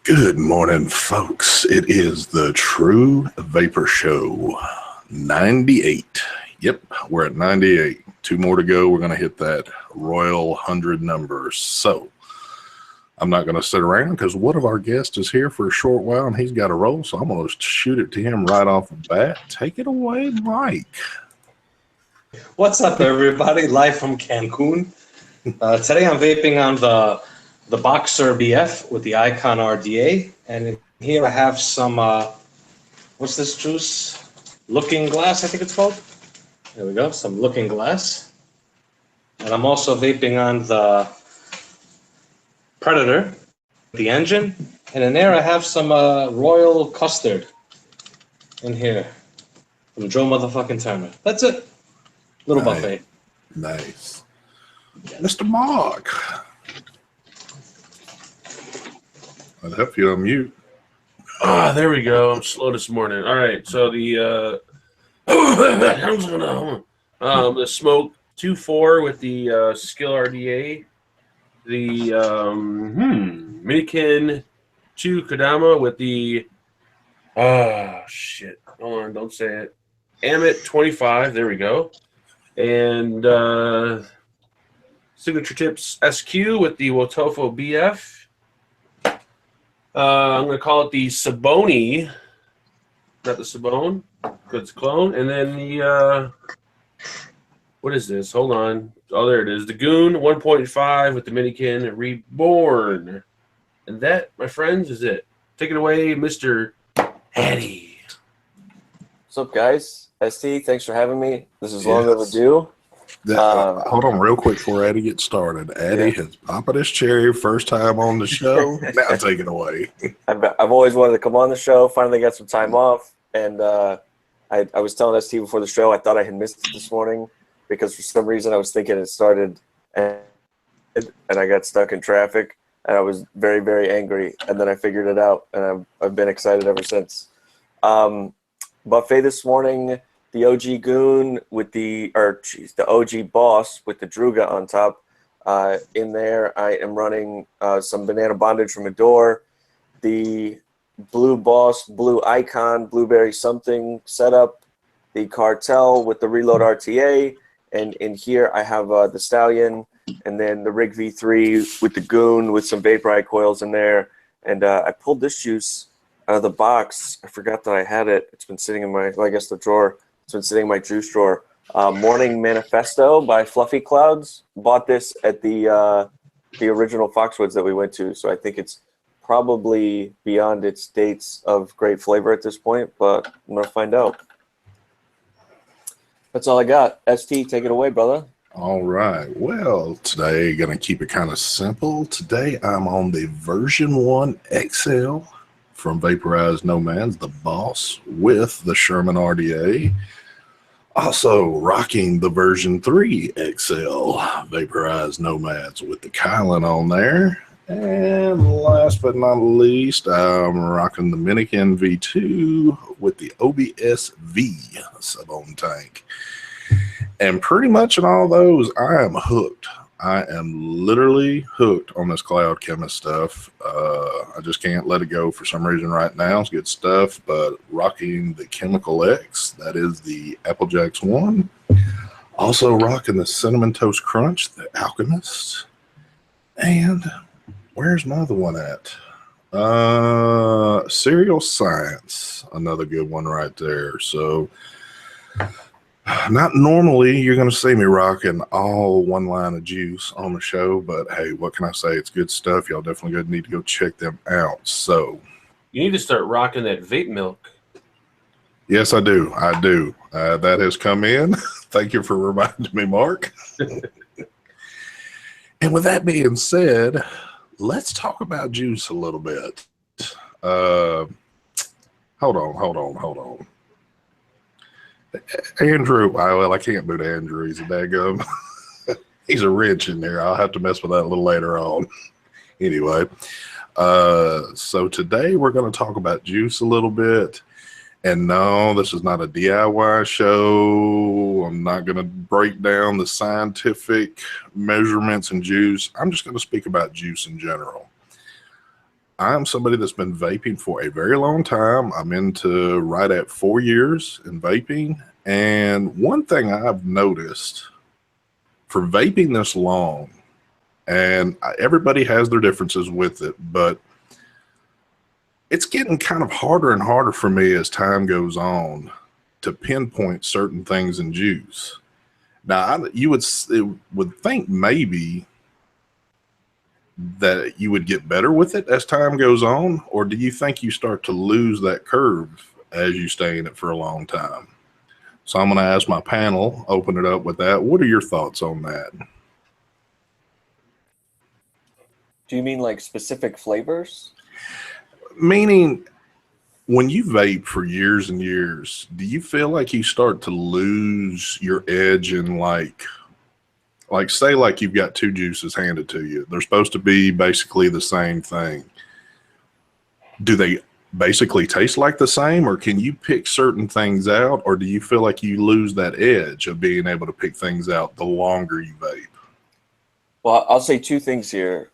Good morning, folks. It is the True Vapor Show 98. Yep, we're at 98. Two more to go. We're going to hit that royal 100 number. So I'm not going to sit around because one of our guests is here for a short while and he's got to roll. So I'm going to shoot it to him right off the bat. Take it away, Mike. What's up, everybody? Live from Cancun. Today I'm vaping on the Boxer BF with the Icon RDA, and in here I have some what's this juice? Looking Glass, I think it's called. There we go, some Looking Glass. And I'm also vaping on the Predator, the Engine, and in there I have some Royal Custard in here from Joe motherfucking Turner. That's it. Little buffet. Nice. Mr. Mark. I'd help you unmute. There we go. I'm slow this morning. All right. So the Smoke 2.4 with the Skill RDA, the Minikin 2 Kodama with the shit. Hold on, don't say it. Amit 25. There we go. And Signature Tips SQ with the Wotofo BF. I'm going to call it the Saboni, not the Sabone, because it's a clone. And then the, what is this? Hold on. Oh, there it is. The Goon 1.5 with the Minikin Reborn. And that, my friends, is it. Take it away, Mr. Eddie. What's up, guys? ST, thanks for having me. This is long overdue. Hold on real quick before Eddie gets started. Eddie has popped his cherry, first time on the show. Now take it away. I've always wanted to come on the show. Finally got some time off. And I was telling ST before the show, I thought I had missed it this morning because for some reason I was thinking it started and I got stuck in traffic. And I was very, very angry. And then I figured it out. And I've been excited ever since. Buffet this morning. The OG Goon with the OG Boss with the Druga on top. In there, I am running some Banana Bondage from Adore, the Blue Boss, Blue Icon, Blueberry something setup, the Cartel with the Reload RTA, and in here I have the Stallion, and then the Rig V3 with the Goon with some Vaporite coils in there. And I pulled this juice out of the box. I forgot that I had it. It's been sitting in the drawer. It's been sitting in my juice drawer. Morning Manifesto by Fluffy Clouds. Bought this at the original Foxwoods that we went to, so I think it's probably beyond its dates of great flavor at this point, but I'm going to find out. That's all I got. ST, take it away, brother. All right. Well, today, going to keep it kind of simple. Today, I'm on the version 1 XL from Vaporized Nomads, the Boss, with the Sherman RDA. Also rocking the version 3 XL Vaporized Nomads with the Kylan on there. And last but not least, I'm rocking the Minikin V2 with the OBS V sub-on tank. And pretty much in all those, I am hooked. I am literally hooked on this Cloud Chemist stuff. I just can't let it go for some reason right now. It's good stuff, but rocking the Chemical X, that is the Applejacks 1. Also rocking the Cinnamon Toast Crunch, the Alchemist. And where's my other one at? Cereal Science, another good one right there. So not normally you're going to see me rocking all one line of juice on the show, but hey, what can I say? It's good stuff. Y'all definitely need to go check them out. So you need to start rocking that vape milk. Yes, I do. I do. That has come in. Thank you for reminding me, Mark. And with that being said, let's talk about juice a little bit. Hold on. Andrew, well, I can't boot Andrew. He's a daggum. He's a wrench in there. I'll have to mess with that a little later on. Anyway, so today we're going to talk about juice a little bit. And no, this is not a DIY show. I'm not going to break down the scientific measurements in juice. I'm just going to speak about juice in general. I'm somebody that's been vaping for a very long time. I'm into right at 4 years in vaping. And one thing I've noticed for vaping this long, and everybody has their differences with it, but it's getting kind of harder and harder for me as time goes on to pinpoint certain things in juice. Now, you would think maybe that you would get better with it as time goes on, or do you think you start to lose that curve as you stay in it for a long time? So I'm going to ask my panel, open it up with that. What are your thoughts on that? Do you mean like specific flavors? Meaning, when you vape for years and years, do you feel like you start to lose your edge in like say like you've got two juices handed to you. They're supposed to be basically the same thing. Do they basically taste like the same, or can you pick certain things out, or do you feel like you lose that edge of being able to pick things out the longer you vape? Well, I'll say two things here.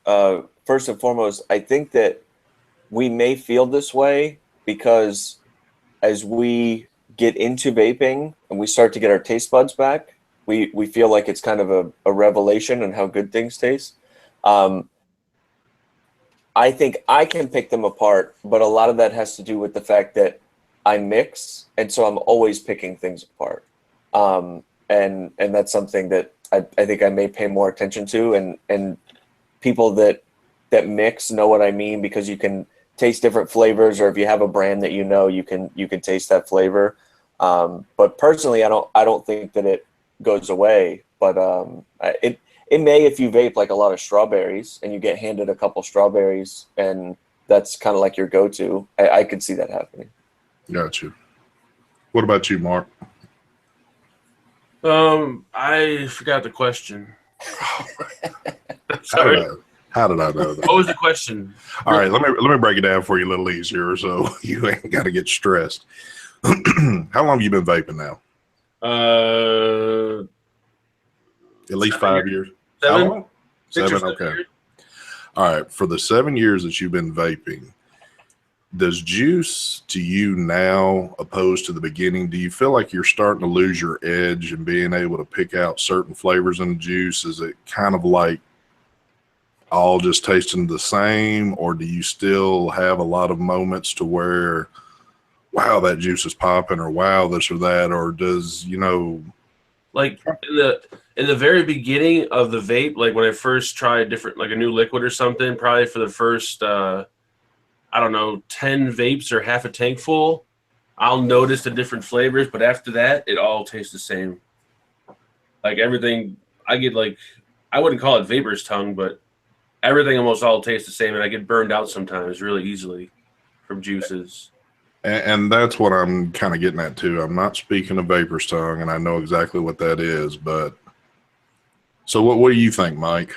First and foremost, I think that we may feel this way because as we get into vaping and we start to get our taste buds back, we feel like it's kind of a revelation on how good things taste. I think I can pick them apart, but a lot of that has to do with the fact that I mix, and so I'm always picking things apart. And that's something that I think I may pay more attention to, and people that mix know what I mean, because you can taste different flavors, or if you have a brand that you can taste that flavor. But personally, I don't think that it goes away, but it may if you vape like a lot of strawberries and you get handed a couple strawberries and that's kind of like your go-to. I could see that happening. Got you. What about you, Mark? I forgot the question. Sorry. How did I know that? What was the question? All right, let me break it down for you a little easier, so you ain't got to get stressed. How long have you been vaping now? At least 5 years. 7. How long? 7. Okay. Years. All right. For the 7 years that you've been vaping, does juice to you now, opposed to the beginning, do you feel like you're starting to lose your edge and being able to pick out certain flavors in the juice? Is it kind of like all just tasting the same, or do you still have a lot of moments to where, wow, that juice is popping, or wow, this or that, or does, like in the very beginning of the vape, like when I first tried different, like a new liquid or something, probably for the first, 10 vapes or half a tank full, I'll notice the different flavors, but after that, it all tastes the same. Like everything, I get like, I wouldn't call it vapor's tongue, but everything almost all tastes the same, and I get burned out sometimes really easily from juices. And that's what I'm kind of getting at too. I'm not speaking of vapor's tongue, and I know exactly what that is. But so, what do you think, Mike?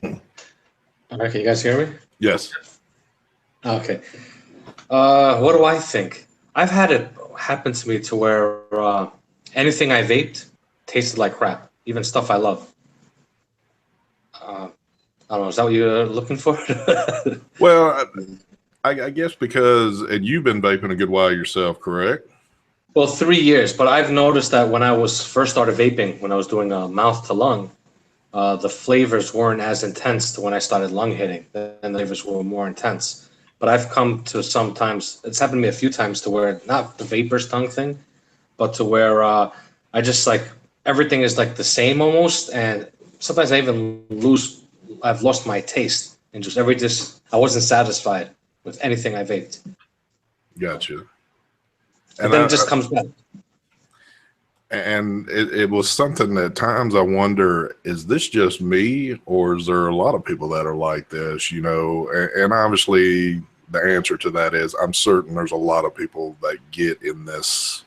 All right, can you guys hear me? Yes. Okay. What do I think? I've had it happen to me to where anything I vaped tasted like crap, even stuff I love. I don't know. Is that what you're looking for? Well, I guess because, and you've been vaping a good while yourself, correct? Well, 3 years, but I've noticed that when I was first started vaping, when I was doing mouth to lung, the flavors weren't as intense to when I started lung hitting, and the flavors were more intense. But I've come to sometimes, it's happened to me a few times to where, not the vapor's tongue thing, but to where I just like, everything is like the same almost, and sometimes I even I've lost my taste, and I wasn't satisfied with anything I vaped. Gotcha. And then it just comes back. And it was something that at times I wonder, is this just me, or is there a lot of people that are like this, And obviously the answer to that is I'm certain there's a lot of people that get in this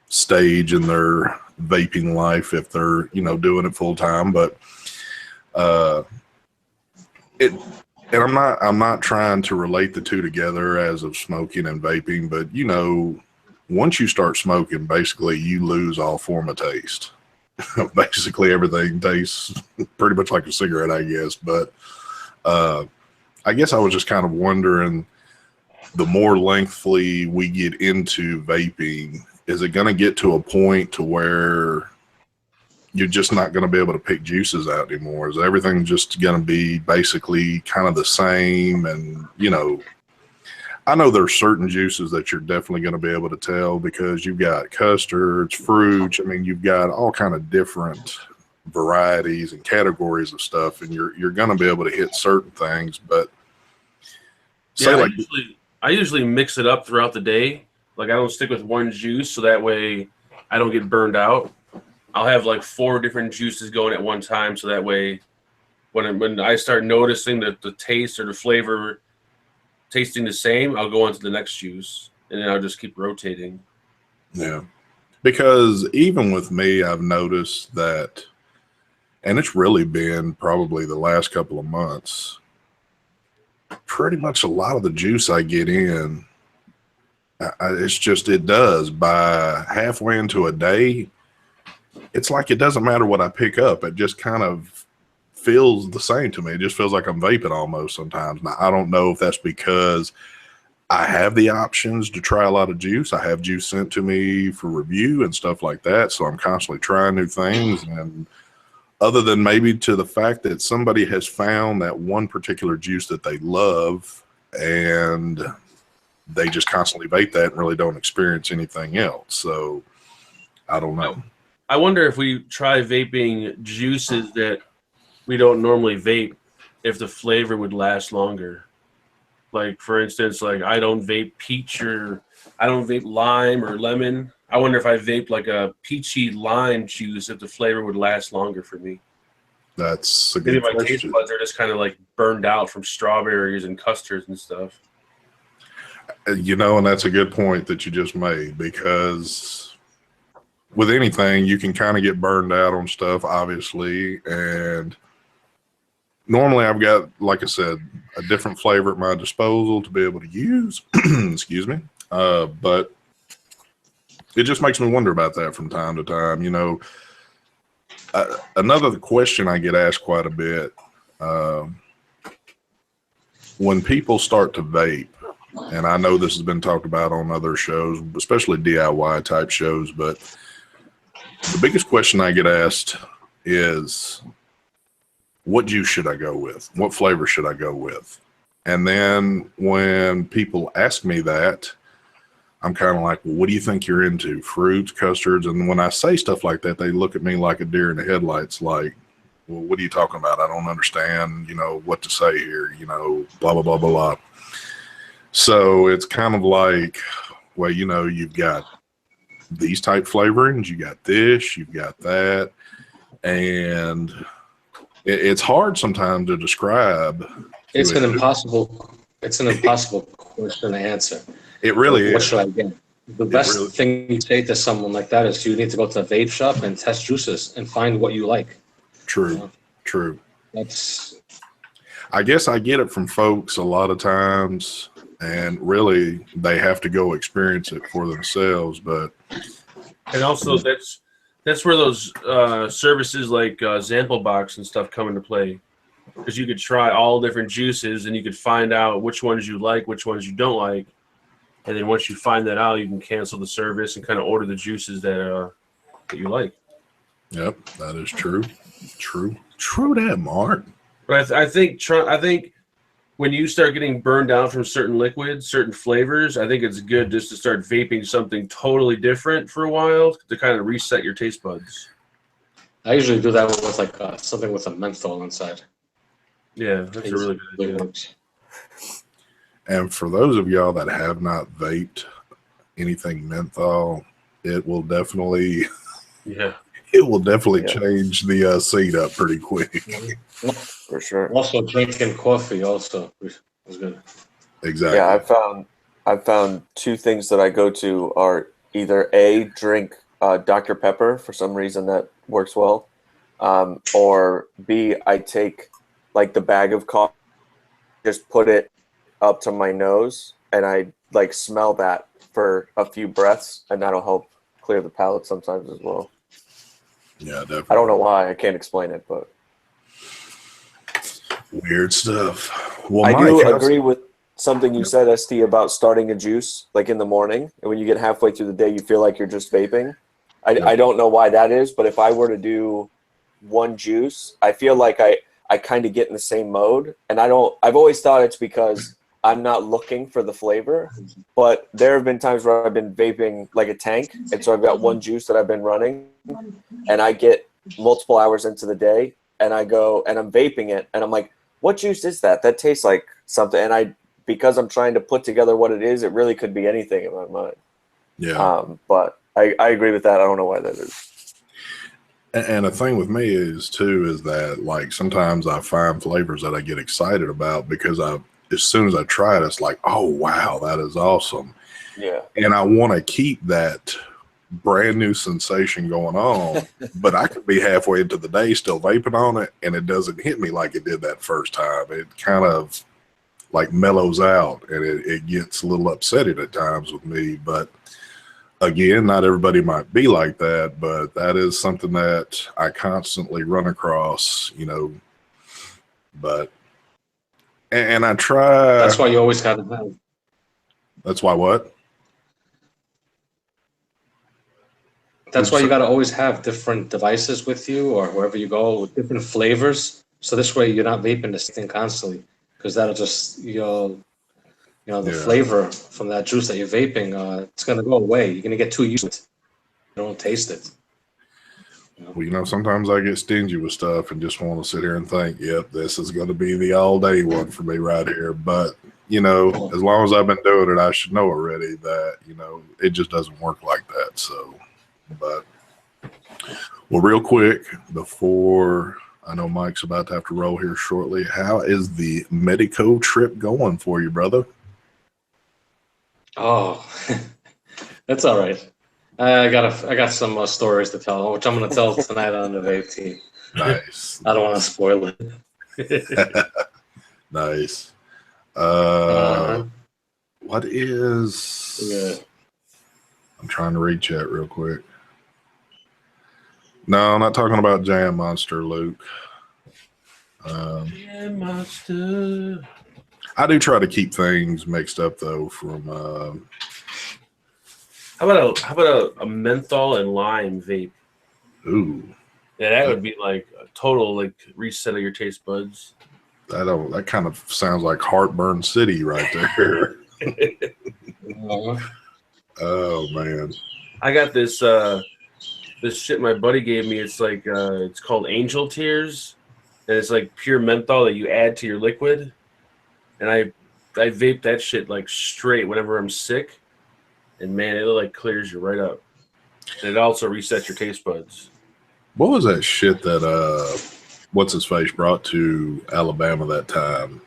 stage in their vaping life if they're, doing it full time. But and I'm not trying to relate the two together as of smoking and vaping, but once you start smoking, basically you lose all form of taste. basically everything tastes pretty much like a cigarette, I guess. But I guess I was just kind of wondering, the more lengthily we get into vaping, is it going to get to a point to where you're just not going to be able to pick juices out anymore? Is everything just going to be basically kind of the same? And, I know there's certain juices that you're definitely going to be able to tell because you've got custards, fruits. I mean, you've got all kind of different varieties and categories of stuff, and you're going to be able to hit certain things. But yeah, I usually mix it up throughout the day. Like I don't stick with one juice, so that way I don't get burned out. I'll have like 4 different juices going at one time, so that way when I start noticing that the taste or the flavor tasting the same, I'll go on to the next juice, and then I'll just keep rotating. yeah, because even with me, I've noticed that, and it's really been probably the last couple of months, pretty much a lot of the juice I get in, it's just, it does by halfway into a day, it's like it doesn't matter what I pick up. It just kind of feels the same to me. It just feels like I'm vaping almost sometimes. Now, I don't know if that's because I have the options to try a lot of juice. I have juice sent to me for review and stuff like that. So I'm constantly trying new things. And other than maybe to the fact that somebody has found that one particular juice that they love and they just constantly vape that and really don't experience anything else. So I don't know. I wonder if we try vaping juices that we don't normally vape, if the flavor would last longer. Like for instance, like I don't vape peach, or I don't vape lime or lemon. I wonder if I vape like a peachy lime juice, if the flavor would last longer for me. That's a Maybe good my taste question. buds are just kind of like burned out from strawberries and custards and stuff. And that's a good point that you just made, because with anything, you can kind of get burned out on stuff, obviously. And normally I've got, like I said, a different flavor at my disposal to be able to use. Excuse me. But it just makes me wonder about that from time to time. Another question I get asked quite a bit, when people start to vape, and I know this has been talked about on other shows, especially DIY type shows, but the biggest question I get asked is, what juice should I go with? What flavor should I go with? And then when people ask me that, I'm kind of like, well, what do you think you're into? Fruits, custards? And when I say stuff like that, they look at me like a deer in the headlights, like, well, what are you talking about? I don't understand, what to say here, blah, blah, blah, blah, blah. So it's kind of like, well, you've got these type flavorings, you got this, you've got that. And it's hard sometimes to describe. It's an impossible question to answer. It really What is. should I get? The best thing you say to someone like that is you need to go to the vape shop and test juices and find what you like. True. True. I guess I get it from folks a lot of times, and really they have to go experience it for themselves. And also that's where those services like Sample Box and stuff come into play, because you could try all different juices and you could find out which ones you like, which ones you don't like, and then once you find that out, you can cancel the service and kind of order the juices that you like. Yep, that is true. True that, Mark. But I think when you start getting burned out from certain liquids, certain flavors, I think it's good just to start vaping something totally different for a while to kind of reset your taste buds. I usually do that with like something with a menthol inside. Yeah, that's a really good idea. And for those of y'all that have not vaped anything menthol, it will definitely change the seat up pretty quick. For sure. Also, drinking coffee also is good. Exactly. Yeah, I've found 2 things that I go to are either A, drink Dr. Pepper, for some reason that works well, or B, I take like the bag of coffee, just put it up to my nose, and I like smell that for a few breaths, and that'll help clear the palate sometimes as well. Yeah, definitely. I don't know why. I can't explain it, but Weird stuff. Well, I Mike, do agree with something you said, ST, about starting a juice like in the morning, and when you get halfway through the day, you feel like you're just vaping. I don't know why that is, but if I were to do one juice, I feel like I kind of get in the same mode, and I've always thought it's because I'm not looking for the flavor, but there have been times where I've been vaping like a tank, and so I've got one juice that I've been running, and I get multiple hours into the day, and I go and I'm vaping it, and I'm like, what juice is that? That tastes like something, and because I'm trying to put together what it is, it really could be anything in my mind. Yeah. But I agree with that. I don't know why that is. And the thing with me is that like sometimes I find flavors that I get excited about because as soon as I try it, it's like, oh wow, that is awesome. Yeah. And I want to keep that brand new sensation going on, but I could be halfway into the day still vaping on it, and it doesn't hit me like it did that first time. It kind of like mellows out, and it gets a little upsetting at times with me. But again, not everybody might be like that, but that is something that I constantly run across, but and I try. That's why you always got to have. That's why what? That's why you got to always have different devices with you or wherever you go with different flavors. So this way you're not vaping the same thing constantly, because that'll just the flavor from that juice that you're vaping, it's gonna go away. You're gonna get too used to it. You don't taste it. Well, sometimes I get stingy with stuff and just want to sit here and think, yep, this is going to be the all day one for me right here. But, as long as I've been doing it, I should know already that, it just doesn't work like that. So, but, well, real quick, before I know Mike's about to have to roll here shortly, how is the Medico trip going for you, brother? Oh, that's all right. I got some stories to tell, which I'm going to tell tonight on the vape team. Nice. I don't want to spoil it. Nice. What is? Yeah. I'm trying to read chat real quick. No, I'm not talking about Jam Monster, Luke. Jam Monster. I do try to keep things mixed up though. From how about a menthol and lime vape? Ooh, yeah, that would be like a total like reset of your taste buds. That kind of sounds like Heartburn City right there. Oh man, I got this this shit my buddy gave me. It's like it's called Angel Tears, and it's like pure menthol that you add to your liquid. And I vape that shit like straight whenever I'm sick, and man, it like clears you right up. And it also resets your taste buds. What was that shit that what's his face brought to Alabama that time?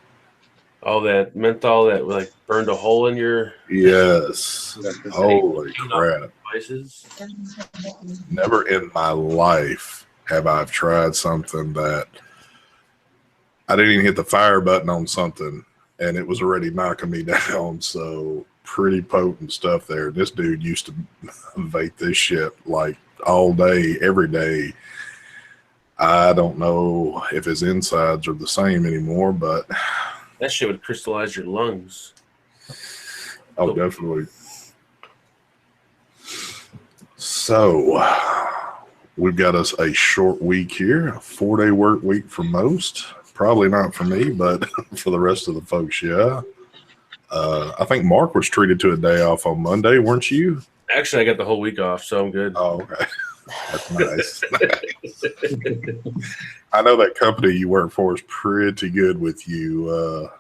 All that menthol that like burned a hole in your yes. Holy crap! Devices. Never in my life have I tried something that I didn't even hit the fire button on something, and it was already knocking me down. So pretty potent stuff there. This dude used to vape this shit like all day, every day. I don't know if his insides are the same anymore, but that shit would crystallize your lungs. Oh, definitely. So we've got us a short week here, a 4-day work week for most. Probably not for me, but for the rest of the folks, yeah. I think Mark was treated to a day off on Monday, weren't you? Actually, I got the whole week off, so I'm good. Oh, okay. That's nice. Nice. I know that company you work for is pretty good with you.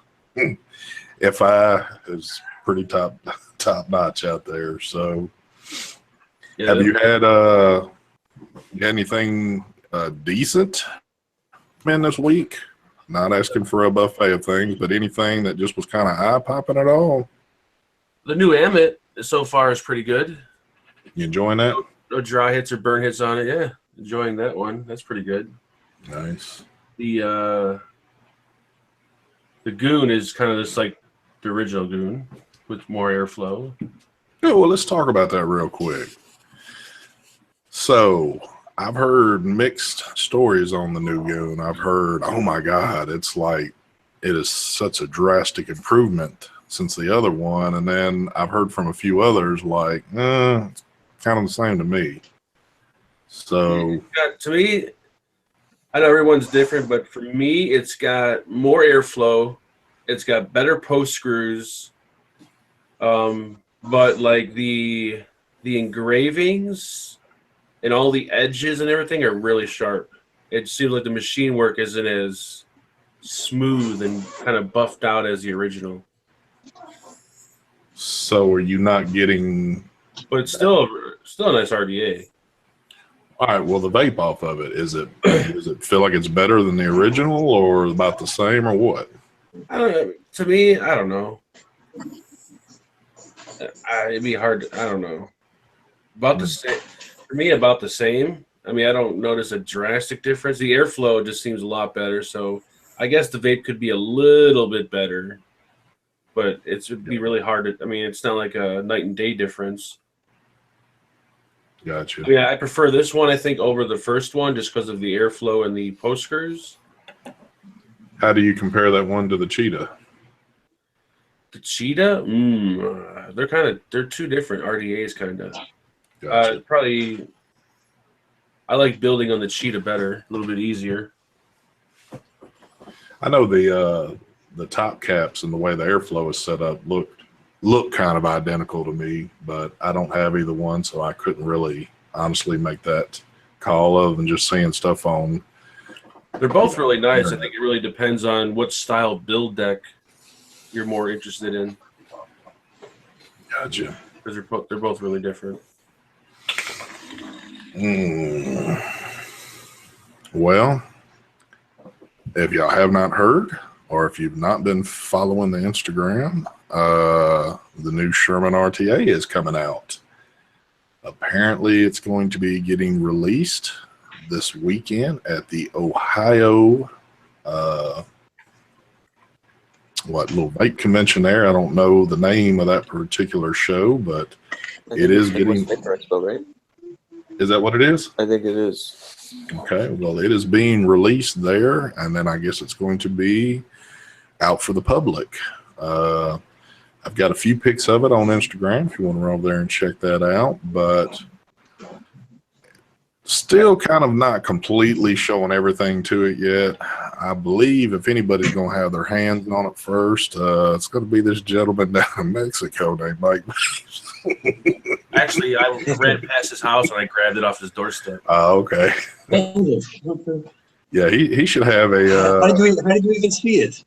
FI is pretty top notch out there. So, yeah. Have you had anything decent, man, this week? Not asking for a buffet of things, but anything that just was kind of eye popping at all? The new Amit so far is pretty good. You enjoying that? No dry hits or burn hits on it. Yeah, enjoying that one. That's pretty good. Nice. The Goon is kind of just like the original Goon with more airflow. Yeah, well, let's talk about that real quick. So I've heard mixed stories on the new Goon. I've heard, oh my God, it's like it is such a drastic improvement since the other one. And then I've heard from a few others like, it's kind of the same to me. So To me, I know everyone's different, but for me, it's got more airflow. It's got better post screws. But like the engravings and all the edges and everything are really sharp. It seems like the machine work isn't as smooth and kind of buffed out as the original. So are you not getting? But it's still a nice RDA. All right. Well, the vape off of it, does it feel like it's better than the original, or about the same, or what? I don't know. To me, I don't know. It'd be hard. I don't know. About the same. For me, about the same. I mean, I don't notice a drastic difference. The airflow just seems a lot better. So I guess the vape could be a little bit better, but it'd be really hard to. I mean, it's not like a night and day difference. Gotcha. Yeah, I prefer this one, I think, over the first one just because of the airflow and the post screws. How do you compare that one to the Cheetah? The Cheetah, they're two different RDAs, kind of. Gotcha. Probably, I like building on the Cheetah better, a little bit easier. I know the top caps and the way the airflow is set up look kind of identical to me, but I don't have either one, so I couldn't really honestly make that call other than just seeing stuff on. They're both really nice. I think it really depends on what style build deck you're more interested in. Gotcha. Because they're both really different. Well, if y'all have not heard, or if you've not been following the Instagram, the new Sherman RTA is coming out. Apparently, it's going to be getting released this weekend at the Ohio little vape convention there. I don't know the name of that particular show, but it is getting. Expo, right? Is that what it is? I think it is. Okay, well, it is being released there, and then I guess it's going to be out for the public. I've got a few pics of it on Instagram if you want to run over there and check that out, but still kind of not completely showing everything to it yet. I believe if anybody's going to have their hands on it first, it's going to be this gentleman down in Mexico named Mike. Actually, I ran past his house and I grabbed it off his doorstep. Oh, okay. Yeah, he should have a. How did you even see it?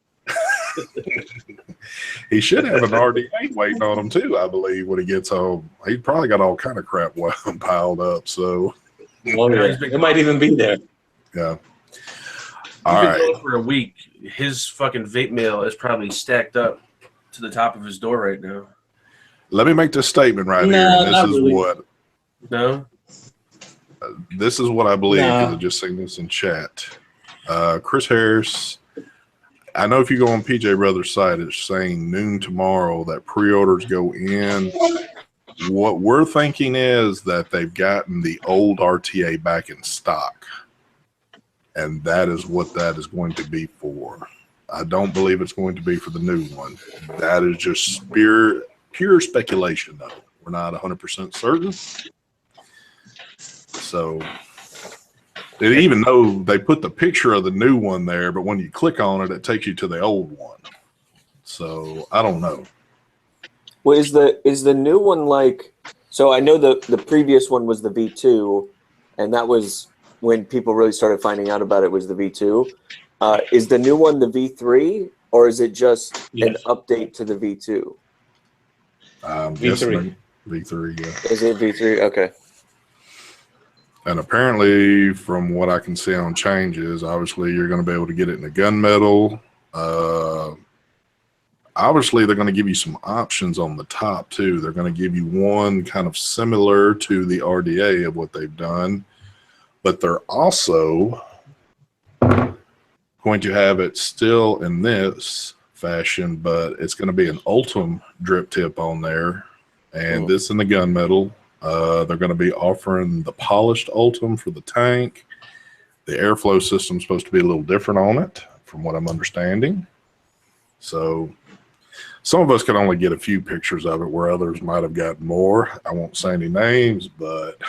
He should have an RDA waiting on him too, I believe, when he gets home. He probably got all kind of crap piled up. So it might even be there. Yeah. All right. For a week, his fucking vape mail is probably stacked up to the top of his door right now. Let me make this statement right here. This is what I believe because I just seen this in chat. Chris Harris. I know if you go on PJ Brothers' site, it's saying noon tomorrow that pre-orders go in. What we're thinking is that they've gotten the old RTA back in stock, and that is what that is going to be for. I don't believe it's going to be for the new one. That is just pure speculation, though. We're not 100% certain. So, even though they put the picture of the new one there, but when you click on it, it takes you to the old one. So I don't know. Well, is the new one like? So I know the previous one was the V2, and that was when people really started finding out about it was the V2. Is the new one the V3, or is it just an update to the V2? V3. V3, yeah. Is it V3? Okay. And apparently, from what I can see on changes, obviously you're going to be able to get it in the gunmetal. Obviously, they're going to give you some options on the top, too. They're going to give you one kind of similar to the RDA of what they've done. But they're also going to have it still in this fashion, but it's going to be an Ultim drip tip on there. And this in the gunmetal. They're going to be offering the polished Ultim for the tank. The airflow system's supposed to be a little different on it, from what I'm understanding. So some of us could only get a few pictures of it, where others might have gotten more. I won't say any names, but,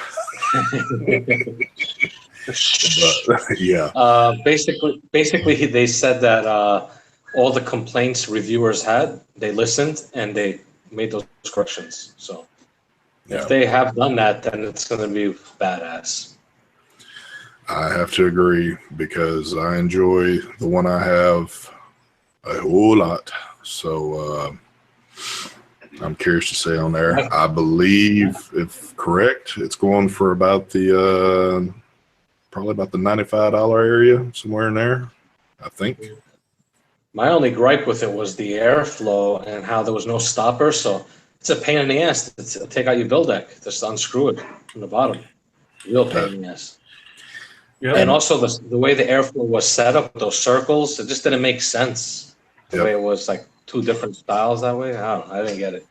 yeah. Basically, they said that all the complaints reviewers had, they listened and they made those corrections. So if they have done that, then it's going to be badass. I have to agree, because I enjoy the one I have a whole lot. So I'm curious to say on there. I believe, if correct, it's going for about the probably about the $95 area, somewhere in there, I think. My only gripe with it was the airflow and how there was no stopper. So it's a pain in the ass to take out your build deck, just unscrew it from the bottom. Real pain in the ass. Yep. And also the way the airflow was set up with those circles, it just didn't make sense. The way it was, like two different styles that way. I didn't get it.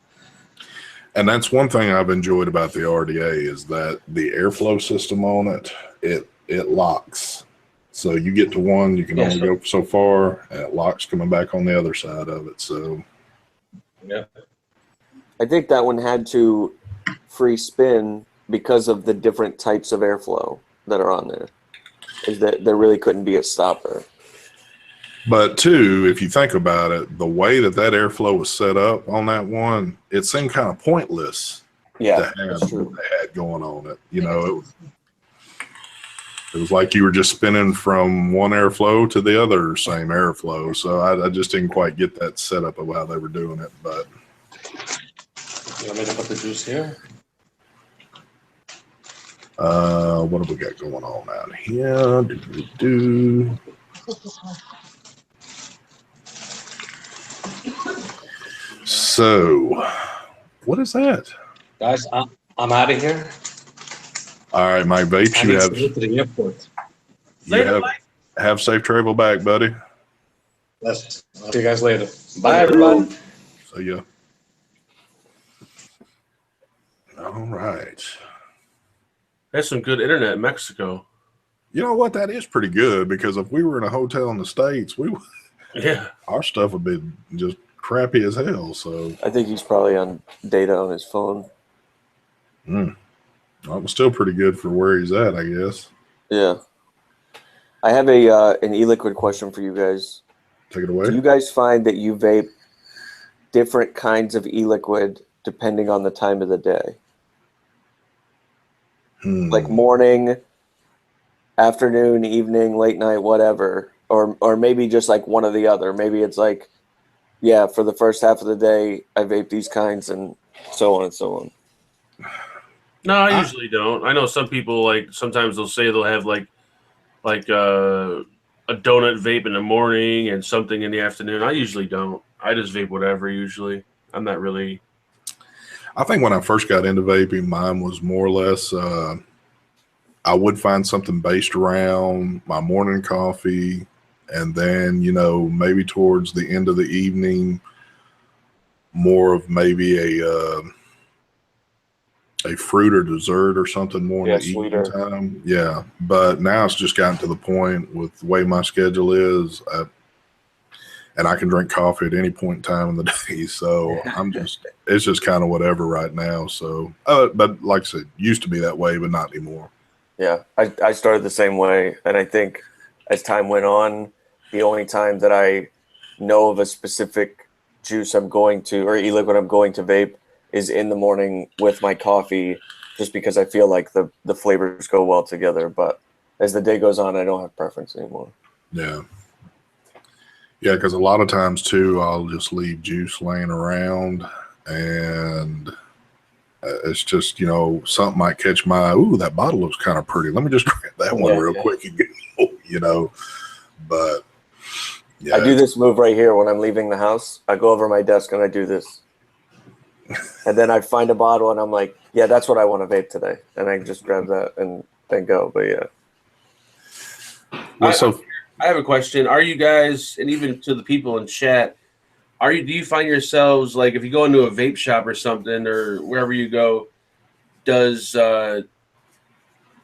And that's one thing I've enjoyed about the RDA, is that the airflow system on it locks. So you get to one, you can only go so far, and it locks coming back on the other side of it. So yeah, I think that one had to free spin because of the different types of airflow that are on there. Is that there really couldn't be a stopper. But too, if you think about it, the way that airflow was set up on that one, it seemed kind of pointless to have what they had going on it. You know, it was like you were just spinning from one airflow to the other same airflow. So I just didn't quite get that setup of how they were doing it. But you want me to put the juice here? what have we got going on out here? So, what is that? Guys, I'm out of here. All right, Mike Vapes, I need to get to the airport. Have safe travel back, buddy. Yes. I'll see you guys later. Bye, everybody. See ya. All right. That's some good internet in Mexico. You know what? That is pretty good, because if we were in a hotel in the States, our stuff would be just crappy as hell. So I think he's probably on data on his phone. Well, it was still pretty good for where he's at, I guess. Yeah. I have an e-liquid question for you guys. Take it away. Do you guys find that you vape different kinds of e-liquid depending on the time of the day? Like morning, afternoon, evening, late night, whatever, or maybe just like one or the other. Maybe it's like, yeah, for the first half of the day, I vape these kinds, and so on and so on. No, I usually don't. I know some people, like, sometimes they'll say they'll have like a donut vape in the morning and something in the afternoon. I usually don't. I just vape whatever usually. I'm not really. I think when I first got into vaping, mine was more or less, I would find something based around my morning coffee, and then, you know, maybe towards the end of the evening, more of maybe a fruit or dessert or something more in the evening time. Yeah. But now it's just gotten to the point with the way my schedule is, and I can drink coffee at any point in time in the day. So it's just kind of whatever right now. So, but like I said, used to be that way, but not anymore. Yeah. I started the same way. And I think as time went on, the only time that I know of a specific juice I'm going to, or e-liquid I'm going to vape, is in the morning with my coffee, just because I feel like the flavors go well together. But as the day goes on, I don't have preference anymore. Yeah. Yeah, because a lot of times, too, I'll just leave juice laying around, and it's just, you know, something might catch my, ooh, that bottle looks kind of pretty. Let me just grab that one real quick and go, you know. But, yeah. I do this move right here when I'm leaving the house. I go over my desk and I do this. And then I find a bottle and I'm like, yeah, that's what I want to vape today. And I just grab that and then go. But, yeah. Well, so I have a question. Are you guys, and even to the people in chat, do you find yourselves, like, if you go into a vape shop or something, or wherever you go, does do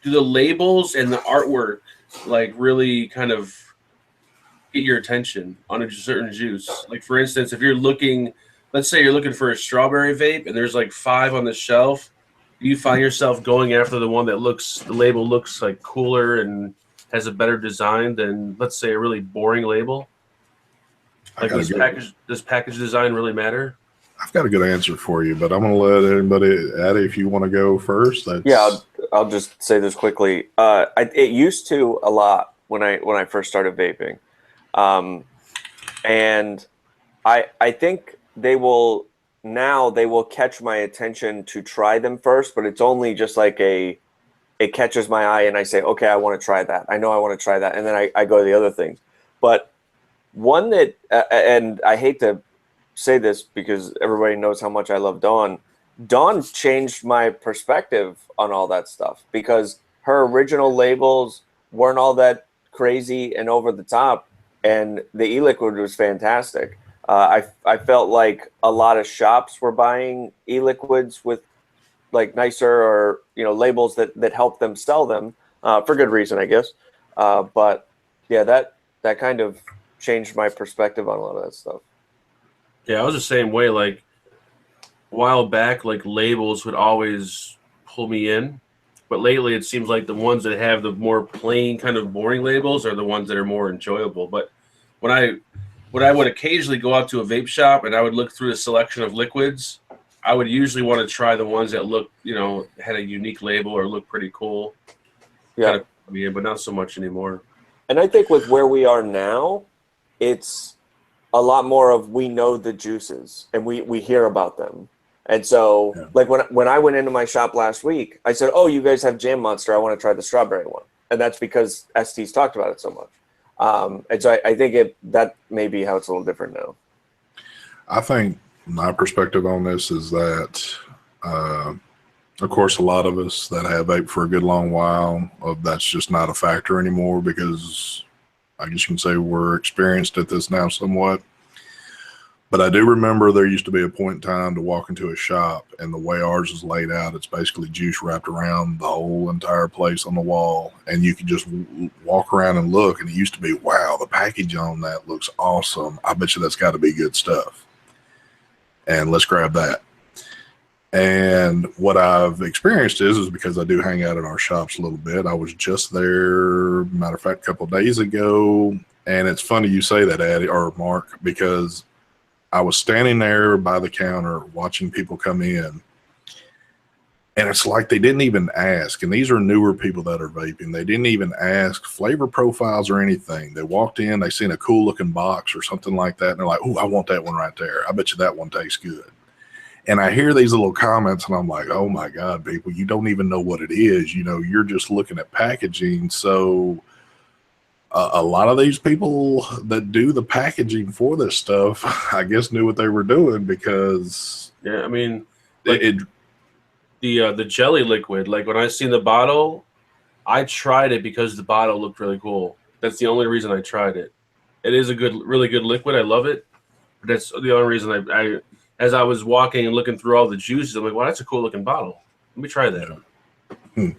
the labels and the artwork like really kind of get your attention on a certain juice? Like for instance, if you're looking, let's say you're looking for a strawberry vape and there's like 5 on the shelf, do you find yourself going after the one that the label looks like cooler and has a better design than, let's say, a really boring label? Like does package design really matter? I've got a good answer for you, but I'm going to let anybody, Addy, if you want to go first. Yeah, I'll just say this quickly. It used to a lot when I first started vaping, and I think they will catch my attention to try them first, but it's only just like it catches my eye and I say, okay, I want to try that. I know I want to try that, and then I go to the other things. But one that, and I hate to say this because everybody knows how much I love Dawn. Dawn changed my perspective on all that stuff because her original labels weren't all that crazy and over the top, and the e-liquid was fantastic. I felt like a lot of shops were buying e-liquids with like nicer or labels that help them sell them for good reason, I guess. But yeah, that kind of changed my perspective on a lot of that stuff. Yeah, I was the same way. Like a while back, like labels would always pull me in, but lately it seems like the ones that have the more plain, kind of boring labels are the ones that are more enjoyable. But when I would occasionally go out to a vape shop and I would look through a selection of liquids, I would usually want to try the ones that look, had a unique label or look pretty cool. Yeah, kind of put me in, but not so much anymore. And I think with where we are now, it's a lot more of we know the juices and we hear about them. And so like when I went into my shop last week, I said, oh, you guys have Jam Monster. I want to try the strawberry one. And that's because ST's talked about it so much. And so I think that may be how it's a little different now. I think my perspective on this is that, of course, a lot of us that have vape for a good long while, that's just not a factor anymore because I guess you can say we're experienced at this now somewhat. But I do remember there used to be a point in time to walk into a shop, and the way ours is laid out, it's basically juice wrapped around the whole entire place on the wall, and you could just walk around and look, and it used to be, wow, the package on that looks awesome. I bet you that's got to be good stuff. And let's grab that. And what I've experienced is because I do hang out at our shops a little bit. I was just there, matter of fact, a couple of days ago, and it's funny you say that, Addy or Mark, because I was standing there by the counter watching people come in, and it's like they didn't even ask. And these are newer people that are vaping. They didn't even ask flavor profiles or anything. They walked in, they seen a cool looking box or something like that, and they're like, "Oh, I want that one right there. I bet you that one tastes good." And I hear these little comments, and I'm like, "Oh my God, people, you don't even know what it is. You're just looking at packaging." So a lot of these people that do the packaging for this stuff, I guess, knew what they were doing because I mean, like the jelly liquid. Like when I seen the bottle, I tried it because the bottle looked really cool. That's the only reason I tried it. It is a really good liquid. I love it. But that's the only reason I as I was walking and looking through all the juices, I'm like, wow, that's a cool looking bottle. Let me try that. Yeah,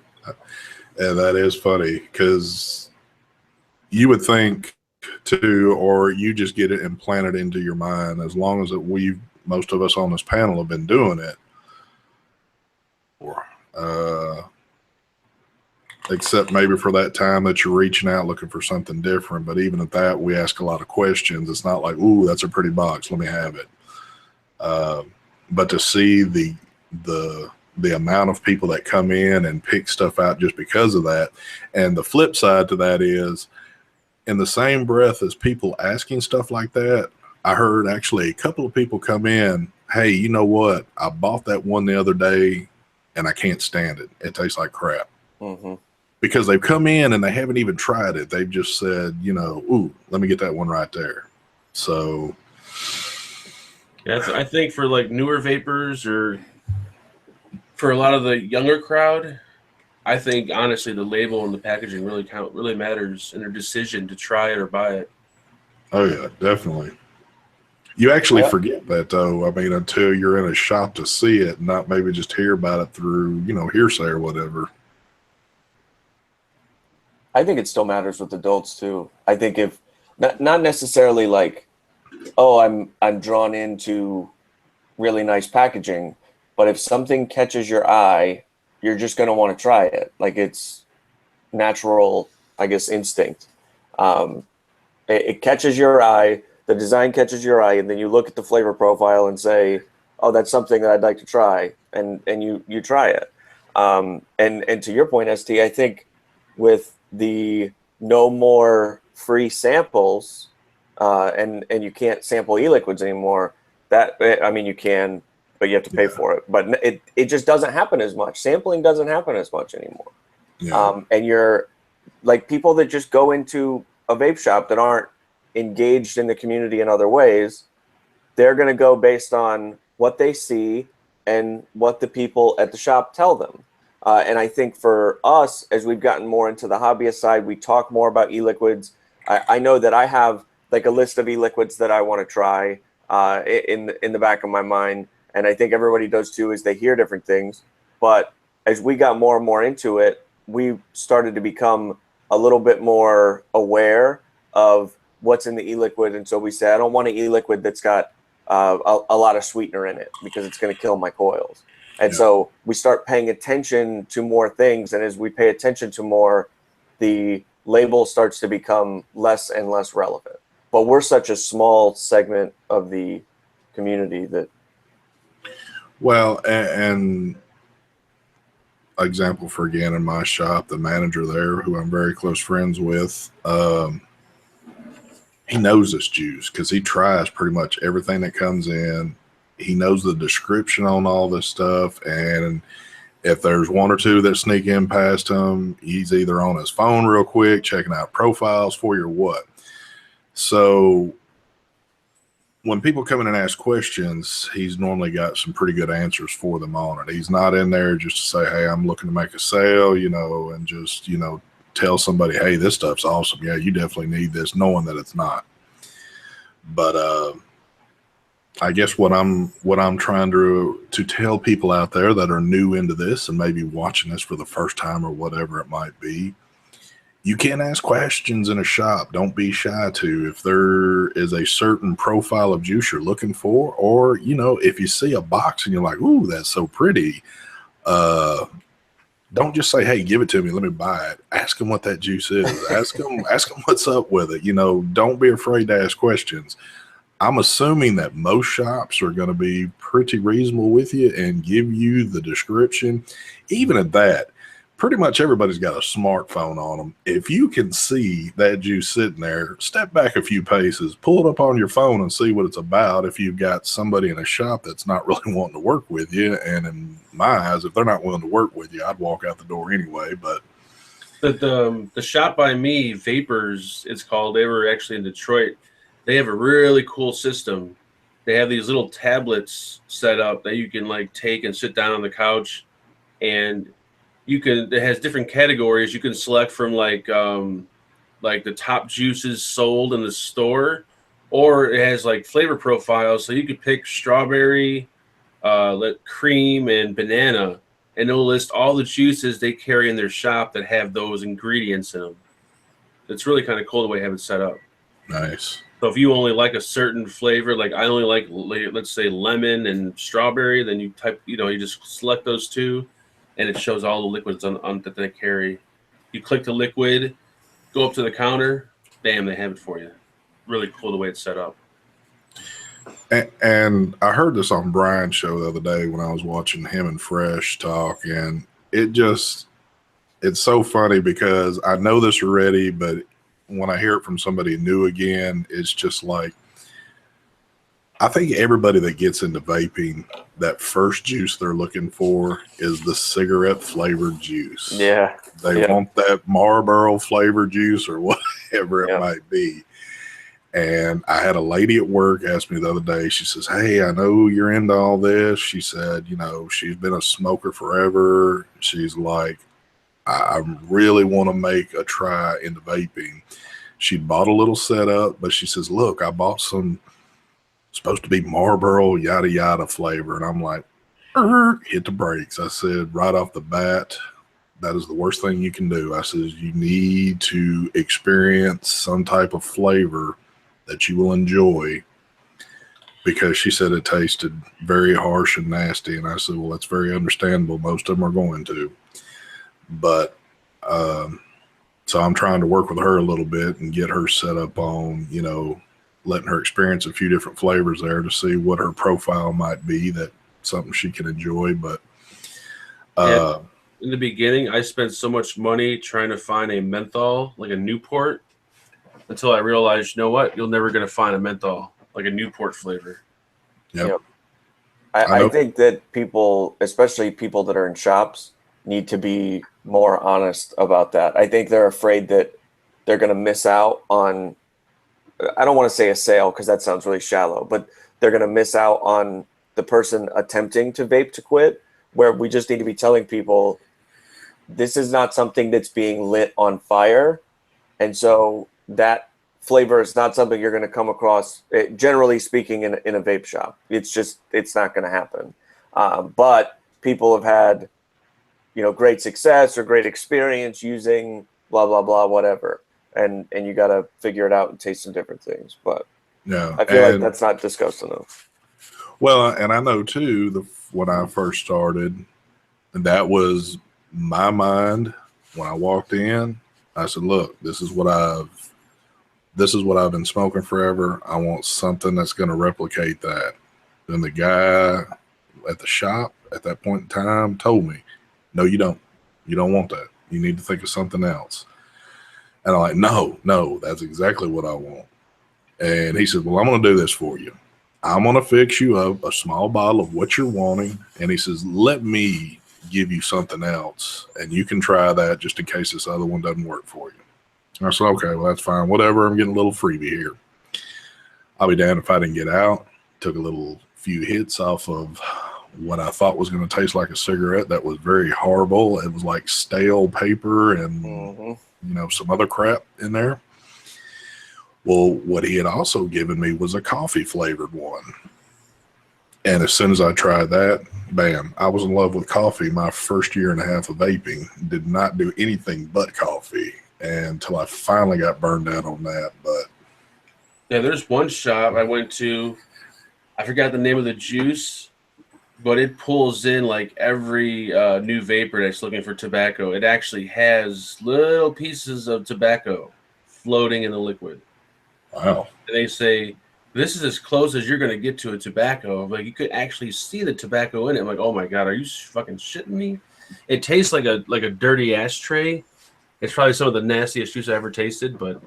that is funny because you would think too, or you just get it implanted into your mind. As long as most of us on this panel have been doing it, except maybe for that time that you're reaching out looking for something different. But even at that, we ask a lot of questions. It's not like, "Ooh, that's a pretty box. Let me have it." But to see the amount of people that come in and pick stuff out just because of that, and the flip side to that is, in the same breath as people asking stuff like that, I heard actually a couple of people come in, "Hey, you know what? I bought that one the other day, and I can't stand it. It tastes like crap." Mm-hmm. Because they've come in and they haven't even tried it. They've just said, "Ooh, let me get that one right there." So yeah, I think for like newer vapors or for a lot of the younger crowd, I think honestly the label and the packaging really matters in their decision to try it or buy it. oh yeah, definitely. You actually Yeah. forget that, though. I mean, until you're in a shop to see it, not maybe just hear about it through, hearsay or whatever. I think it still matters with adults too. I think if not necessarily like, oh, I'm drawn into really nice packaging, but if something catches your eye, you're just going to want to try it. Like it's natural, I guess, instinct. Um, it catches your eye, the design catches your eye, and then you look at the flavor profile and say, "Oh, that's something that I'd like to try," and you try it. And to your point, ST, I think with the no more free samples, and you can't sample e-liquids anymore. That I mean, you can, but you have to pay Yeah. for it. But it just doesn't happen as much. Sampling doesn't happen as much anymore. Yeah. And you're like people that just go into a vape shop that aren't engaged in the community in other ways. They're going to go based on what they see and what the people at the shop tell them. And I think for us, as we've gotten more into the hobbyist side, we talk more about e-liquids. I know that I have like a list of e-liquids that I want to try in the back of my mind, and I think everybody does too. Is they hear different things, but as we got more and more into it, we started to become a little bit more aware of what's in the e-liquid, and so we say, I don't want an e-liquid that's got a lot of sweetener in it because it's going to kill my coils. And so we start paying attention to more things. And as we pay attention to more, the label starts to become less and less relevant. But we're such a small segment of the community that. Well, and example for again in my shop, the manager there, who I'm very close friends with, he knows this juice because he tries pretty much everything that comes in. He knows the description on all this stuff, and if there's one or two that sneak in past him, he's either on his phone real quick checking out profiles for you or what. So when people come in and ask questions, he's normally got some pretty good answers for them on it. He's not in there just to say, hey, I'm looking to make a sale, and just, tell somebody, hey, this stuff's awesome. Yeah, you definitely need this, knowing that it's not. But I guess what I'm trying to tell people out there that are new into this and maybe watching this for the first time or whatever it might be, you can ask questions in a shop. Don't be shy to. If there is a certain profile of juice you're looking for, or if you see a box and you're like, ooh, that's so pretty, don't just say, hey, give it to me, let me buy it. Ask them what that juice is. ask them what's up with it. Don't be afraid to ask questions. I'm assuming that most shops are going to be pretty reasonable with you and give you the description. Even at that, pretty much everybody's got a smartphone on them. If you can see that juice sitting there, step back a few paces, pull it up on your phone and see what it's about. If you've got somebody in a shop that's not really wanting to work with you, and in my eyes, if they're not willing to work with you, I'd walk out the door anyway. But the shop by me, Vapors, it's called. They were actually in Detroit. They have a really cool system. They have these little tablets set up that you can like take and sit down on the couch, and it has different categories. You can select from like the top juices sold in the store, or it has like flavor profiles. So you could pick strawberry, cream, and banana, and it'll list all the juices they carry in their shop that have those ingredients in them. It's really kind of cool the way they have it set up. nice. So if you only like a certain flavor, like I only like, let's say, lemon and strawberry, then you you just select those two, and it shows all the liquids on that they carry. You click the liquid, go up to the counter, bam, they have it for you. Really cool the way it's set up. And I heard this on Brian's show the other day when I was watching him and Fresh talk, and it's so funny because I know this already, but when I hear it from somebody new again, it's just like, I think everybody that gets into vaping, that first juice they're looking for is the cigarette flavored juice. Yeah. They want that Marlboro flavored juice or whatever it might be. And I had a lady at work ask me the other day, she says, hey, I know you're into all this. She said, she's been a smoker forever. She's like, I really want to make a try into vaping. She bought a little setup, but she says, look, I bought some supposed to be Marlboro, yada, yada flavor. And I'm like, hit the brakes. I said, right off the bat, that is the worst thing you can do. I said, you need to experience some type of flavor that you will enjoy, because she said it tasted very harsh and nasty. And I said, well, that's very understandable. Most of them are going to. But so I'm trying to work with her a little bit and get her set up on, letting her experience a few different flavors there to see what her profile might be, that something she can enjoy. But in the beginning, I spent so much money trying to find a menthol, like a Newport, until I realized, you know what? You're never going to find a menthol, like a Newport flavor. Yep. I think that people, especially people that are in shops, need to be more honest about that. I think they're afraid that they're going to miss out on, I don't want to say a sale because that sounds really shallow, but they're going to miss out on the person attempting to vape to quit, where we just need to be telling people this is not something that's being lit on fire. And so that flavor is not something you're going to come across, generally speaking, in a vape shop. It's not going to happen. But people have had, great success or great experience using blah, blah, blah, whatever. And you got to figure it out and taste some different things. But yeah, I feel like that's not discussed enough. Well, and I know too, when I first started, that was my mind when I walked in. I said, look, this is what I've been smoking forever. I want something that's going to replicate that. Then the guy at the shop at that point in time told me, no, you don't. You don't want that. You need to think of something else. And I'm like, no, that's exactly what I want. And he said, well, I'm going to do this for you. I'm going to fix you up a small bottle of what you're wanting. And he says, let me give you something else, and you can try that just in case this other one doesn't work for you. And I said, okay, well, that's fine. Whatever. I'm getting a little freebie here. I'll be damned if I didn't get out. Took a few hits off of what I thought was going to taste like a cigarette that was very horrible. It was like stale paper and, some other crap in there. Well, what he had also given me was a coffee flavored one. And as soon as I tried that, bam, I was in love with coffee. My first year and a half of vaping did not do anything but coffee until I finally got burned out on that. But yeah, there's one shop I went to. I forgot the name of the juice, but it pulls in like every new vapor that's looking for tobacco. It actually has little pieces of tobacco floating in the liquid. Wow. And they say, this is as close as you're going to get to a tobacco. Like, you could actually see the tobacco in it. I'm like, oh my God, are you fucking shitting me? It tastes like a dirty ashtray. It's probably some of the nastiest juice I ever tasted, but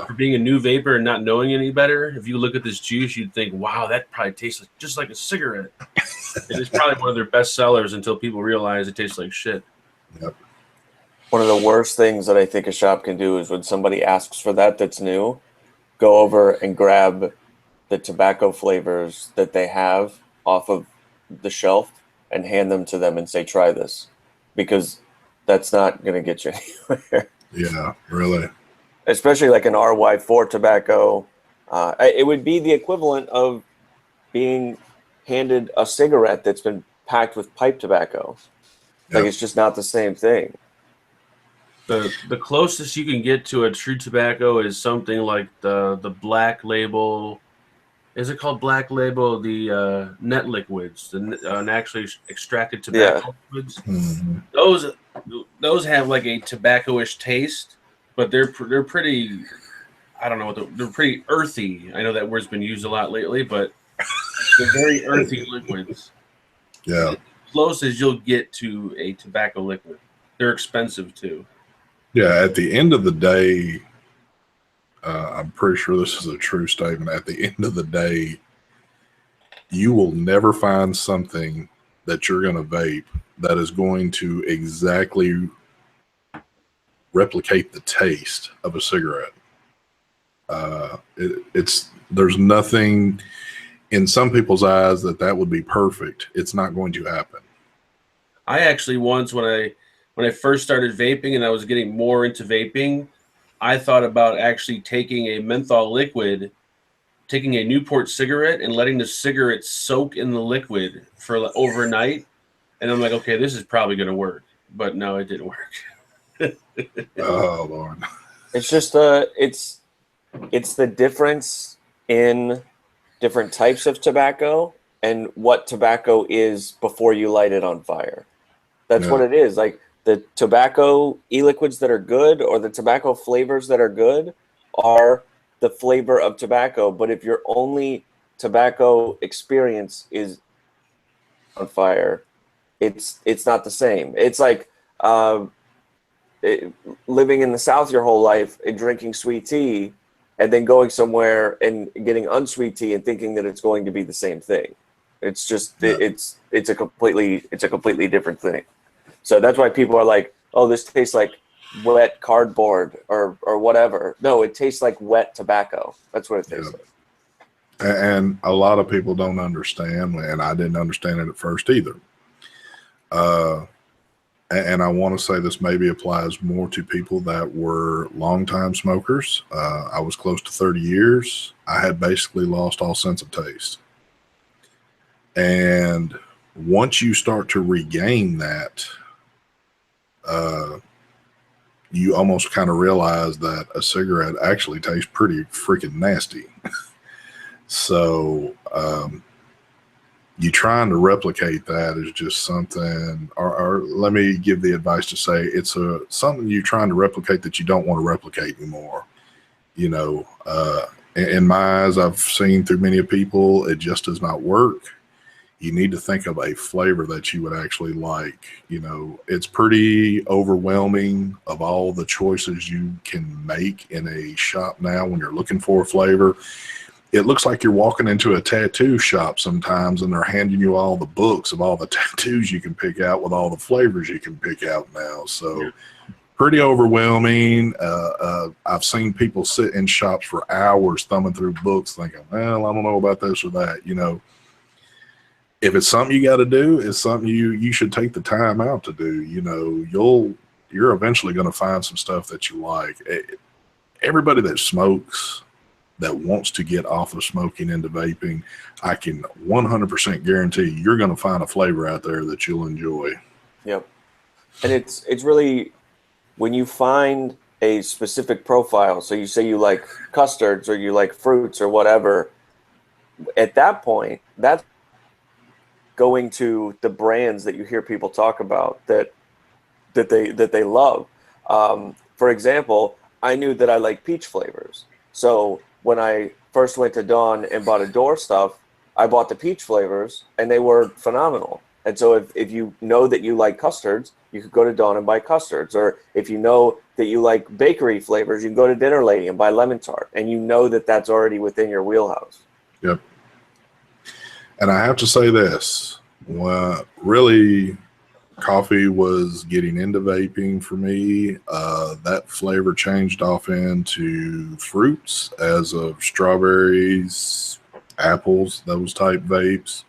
for being a new vapor and not knowing any better, if you look at this juice, you'd think, wow, that probably tastes just like a cigarette. It's probably one of their best sellers until people realize it tastes like shit. Yep. One of the worst things that I think a shop can do is when somebody asks for that's new, go over and grab the tobacco flavors that they have off of the shelf and hand them to them and say, try this, because that's not going to get you anywhere. Yeah, really. Especially like an RY4 tobacco. It would be the equivalent of being handed a cigarette that's been packed with pipe tobacco. Yep. Like, it's just not the same thing. The closest you can get to a true tobacco is something like the Black Label. Is it called Black Label? The net liquids, the naturally extracted tobacco liquids. Mm-hmm. Those have like a tobacco-ish taste, but they're pretty. I don't know they're pretty earthy. I know that word's been used a lot lately, but they're very earthy liquids. Yeah. As close as you'll get to a tobacco liquid. They're expensive too. Yeah, at the end of the day, I'm pretty sure this is a true statement. At the end of the day, you will never find something that you're going to vape that is going to exactly replicate the taste of a cigarette. There's nothing in some people's eyes that would be perfect. It's not going to happen. I actually once, when I first started vaping and I was getting more into vaping, I thought about actually taking a menthol liquid taking a Newport cigarette and letting the cigarette soak in the liquid for overnight. And I'm like, okay, this is probably going to work. But no, it didn't work. Oh Lord. It's just it's the difference in different types of tobacco and what tobacco is before you light it on fire. That's what it is. Like the tobacco e-liquids that are good or the tobacco flavors that are good are the flavor of tobacco. But if your only tobacco experience is on fire, it's not the same. It's like living in the South your whole life and drinking sweet tea and then going somewhere and getting unsweet tea and thinking that it's going to be the same thing. It's just it's a completely different thing. So that's why people are like, oh, this tastes like wet cardboard or whatever. No, it tastes like wet tobacco. That's what it tastes like. And a lot of people don't understand, and I didn't understand it at first either. And I want to say this maybe applies more to people that were longtime smokers. I was close to 30 years. I had basically lost all sense of taste. And once you start to regain that, you almost kind of realize that a cigarette actually tastes pretty freaking nasty. So you trying to replicate that is just something, or let me give the advice to say it's something you're trying to replicate that you don't want to replicate anymore. You know, in my eyes, I've seen through many people, it just does not work. You need to think of a flavor that you would actually like. You know, it's pretty overwhelming of all the choices you can make in a shop now when you're looking for a flavor. It looks like you're walking into a tattoo shop sometimes and they're handing you all the books of all the tattoos you can pick out with all the flavors you can pick out now. So pretty overwhelming. I've seen people sit in shops for hours thumbing through books thinking, well, I don't know about this or that. You know, if it's something you got to do, it's something you should take the time out to do. You know, you're eventually going to find some stuff that you like. Everybody that smokes, that wants to get off of smoking into vaping, I can 100% guarantee you're going to find a flavor out there that you'll enjoy. Yep. And it's really when you find a specific profile, so you say you like custards or you like fruits or whatever, at that point, that's going to the brands that you hear people talk about that they love. For example, I knew that I like peach flavors. So when I first went to Dawn and bought Adore stuff, I bought the peach flavors and they were phenomenal. And so if you know that you like custards, you could go to Dawn and buy custards. Or if you know that you like bakery flavors, you can go to Dinner Lady and buy lemon tart. And you know that that's already within your wheelhouse. Yep. And I have to say this, well, really coffee was getting into vaping for me. That flavor changed off into fruits as of strawberries, apples, those type vapes.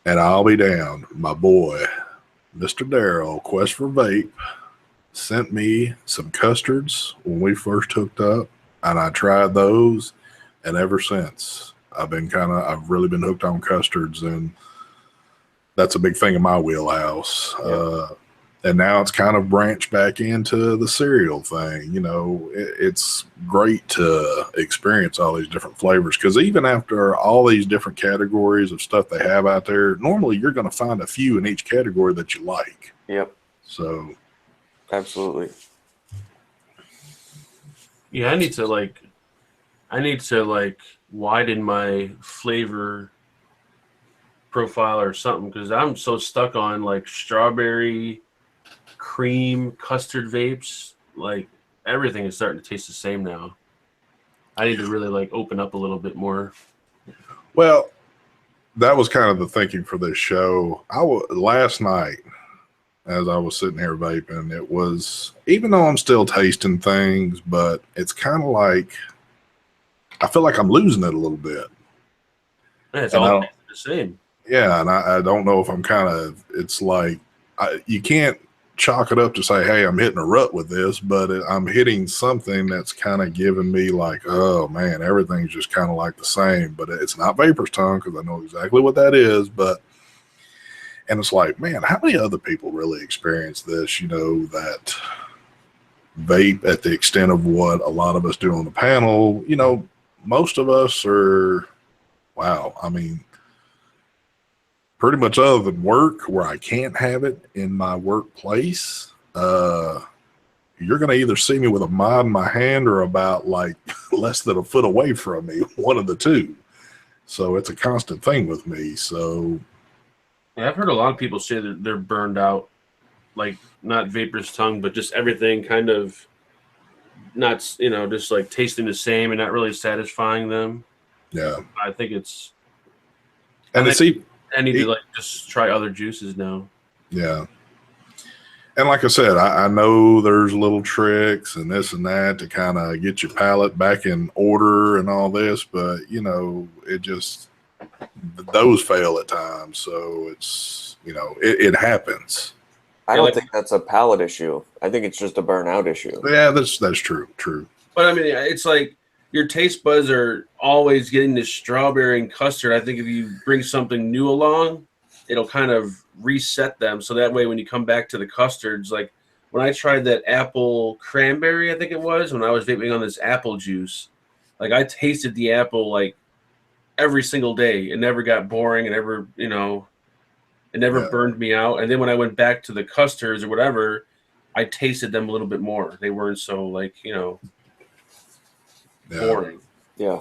And I'll be damned, my boy, Mr. Darrell, Quest for Vape, sent me some custards when we first hooked up, and I tried those, and ever since I've really been hooked on custards, and that's a big thing in my wheelhouse. Yeah. And now it's kind of branched back into the cereal thing. You know, it's great to experience all these different flavors, because even after all these different categories of stuff they have out there, normally you're going to find a few in each category that you like. Yep. So. Absolutely. Yeah, I need to widen my flavor profile or something, because I'm so stuck on like strawberry, cream, custard vapes. Like everything is starting to taste the same now. I need to really like open up a little bit more. Well, that was kind of the thinking for this show. Last night, as I was sitting here vaping, it was, even though I'm still tasting things, but it's kind of like I feel like I'm losing it a little bit. Yeah, it's all the same. Yeah, and I don't know if I'm it's like you can't chalk it up to say, hey, I'm hitting a rut with this, but I'm hitting something that's kind of giving me like, oh man, everything's just kind of like the same. But it's not Vapor's tongue because I know exactly what that is. And it's like, man, how many other people really experience this? That vape at the extent of what a lot of us do on the panel. Most of us are, wow. I mean, pretty much other than work where I can't have it in my workplace, you're going to either see me with a mod in my hand or about like less than a foot away from me, one of the two. So it's a constant thing with me. So Yeah, I've heard a lot of people say that they're burned out, like not Vapor's tongue, but just everything kind of not, just like tasting the same and not really satisfying them. yeah. I think it's, And I need to like just try other juices now. Yeah. And like I said, I know there's little tricks and this and that to kind of get your palate back in order and all this, but it just, those fail at times. So it's, it happens. I don't think that's a palate issue. I think it's just a burnout issue. Yeah, that's true. But I mean, it's like your taste buds are always getting this strawberry and custard. I think if you bring something new along, it'll kind of reset them. So that way, when you come back to the custards, like when I tried that apple cranberry, I think it was, when I was vaping on this apple juice, like I tasted the apple like every single day. It never got boring. It never, it never burned me out. And then when I went back to the custards or whatever, I tasted them a little bit more. They weren't so like, boring. Yeah.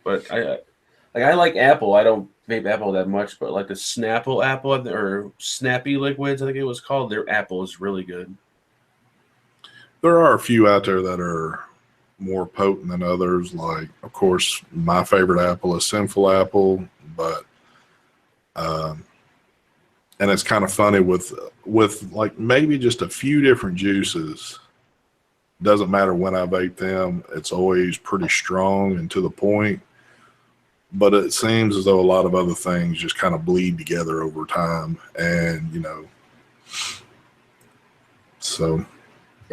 But I like apple. I don't vape apple that much, but like the Snapple apple or Snappy Liquids, I think it was called, their apple is really good. There are a few out there that are more potent than others. Like, of course, my favorite apple is Sinful Apple, but and it's kind of funny with like maybe just a few different juices. Doesn't matter when I vape them, it's always pretty strong and to the point. But it seems as though a lot of other things just kind of bleed together over time, and so.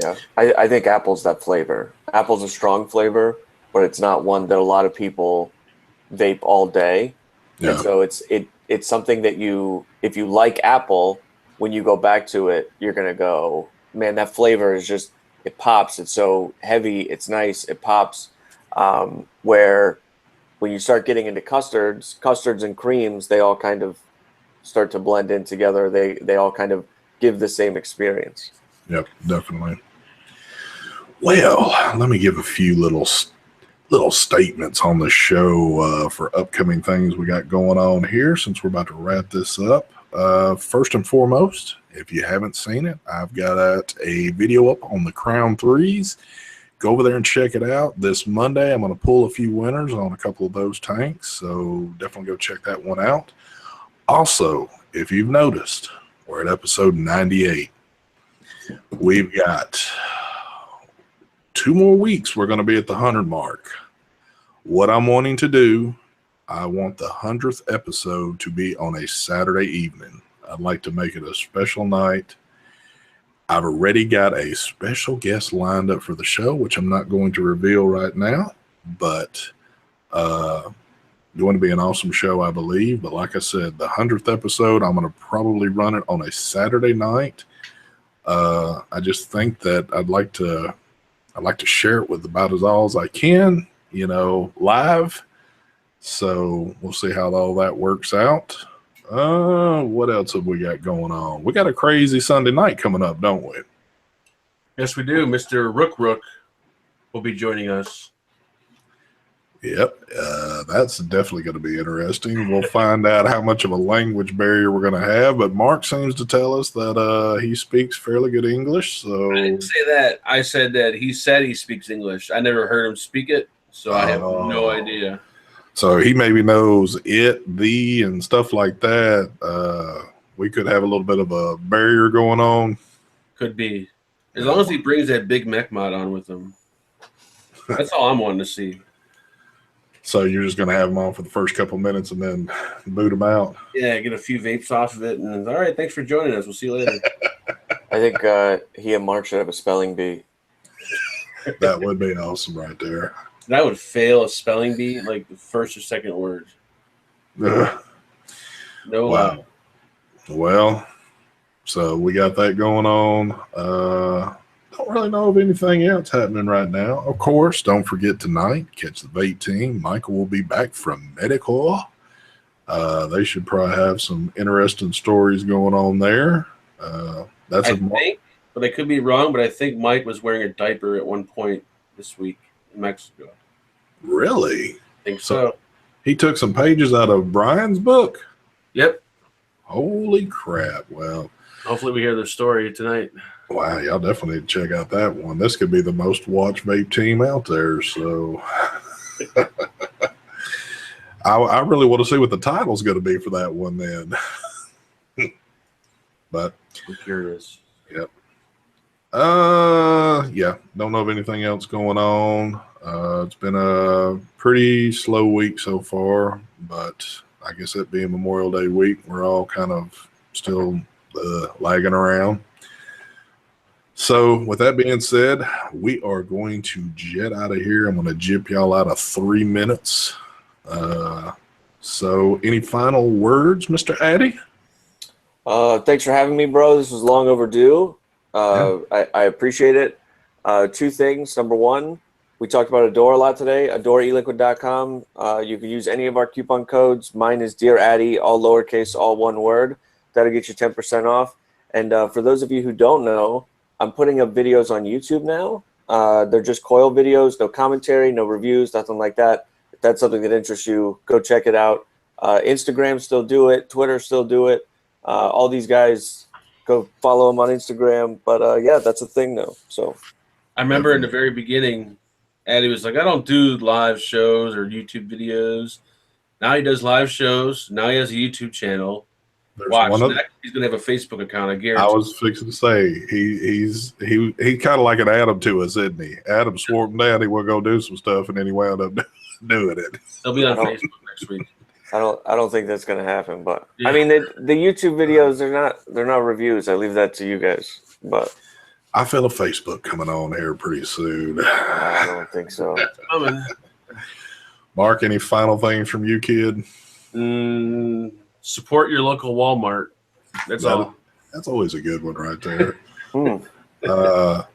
Yeah, I think apple's that flavor. Apple's a strong flavor, but it's not one that a lot of people vape all day. Yeah. And so it's something that if you like apple, when you go back to it, you're gonna go, man, that flavor is just, it pops. It's so heavy. It's nice. It pops. Where when you start getting into custards and creams, they all kind of start to blend in together. They all kind of give the same experience. Yep, definitely. Well, let me give a few little statements on the show for upcoming things we got going on here since we're about to wrap this up. First and foremost, if you haven't seen it, I've got a video up on the Crown 3s. Go over there and check it out. This Monday, I'm going to pull a few winners on a couple of those tanks, so definitely go check that one out. Also, if you've noticed, we're at episode 98. We've got 2 more weeks. We're going to be at the 100 mark. What I'm wanting to do, I want the 100th episode to be on a Saturday evening. I'd like to make it a special night. I've already got a special guest lined up for the show, which I'm not going to reveal right now, but going to be an awesome show, I believe. But like I said, the 100th episode, I'm going to probably run it on a Saturday night. I just think that I'd like to share it with about as all as I can, live. So we'll see how all that works out. What else have we got going on? We got a crazy Sunday night coming up, don't we? Yes, we do. Mr. Rook will be joining us. Yep. That's definitely going to be interesting. We'll find out how much of a language barrier we're going to have, but Mark seems to tell us that he speaks fairly good English. So I didn't say that. I said that he said he speaks English. I never heard him speak it, so I have no idea. So he maybe knows it, the, and stuff like that. We could have a little bit of a barrier going on. Could be. As long as he brings that Big Mech mod on with him. That's all I'm wanting to see. So you're just going to have him on for the first couple minutes and then boot him out? Yeah, get a few vapes off of it. And all right, thanks for joining us. We'll see you later. I think he and Mark should have a spelling bee. That would be awesome right there. That would fail a spelling bee like the first or second word. Ugh. No Wow. lie. Well, so we got that going on. Don't really know of anything else happening right now. Of course, don't forget tonight, catch the vape team. Michael will be back from medical. They should probably have some interesting stories going on there. That's I a think, but I could be wrong, but I think Mike was wearing a diaper at one point this week in Mexico. really. I think so. He took some pages out of Brian's book. Yep. Holy crap! Well, Hopefully we hear the story tonight. wow, y'all definitely need to check out that one. This could be the most watched vape team out there. So I really want to see what the title's going to be for that one then. But I'm curious. yeah, don't know of anything else going on. It's been a pretty slow week so far, but I guess it being Memorial Day week, we're all kind of still lagging around. So with that being said, we are going to jet out of here. I'm going to jip y'all out of 3 minutes. So any final words, Mr. Addy? Thanks for having me, bro. This was long overdue. I appreciate it. 2 things. Number one, we talked about Adore a lot today. AdoreEliquid.com. You can use any of our coupon codes. Mine is Dear Addy, all lowercase, all one word. That'll get you 10% off. And for those of you who don't know, I'm putting up videos on YouTube now. They're just coil videos, no commentary, no reviews, nothing like that. If that's something that interests you, go check it out. Instagram still do it. Twitter still do it. All these guys, go follow them on Instagram. But yeah, that's a thing though. So I remember in the very beginning, Addy was like, I don't do live shows or YouTube videos. Now he does live shows. Now he has a YouTube channel. Watch, he's gonna have a Facebook account. I guarantee. I was fixing to say he's kind of like an Adam to us, isn't he? Adam swore him down he would go do some stuff, and then he wound up doing it. He'll be on Facebook next week. I don't think that's gonna happen. But yeah. I mean, the YouTube videos they're not reviews. I leave that to you guys. But I feel a Facebook coming on here pretty soon. I don't think so. Mark, any final things from you, kid? Support your local Walmart. That's all. That's always a good one right there.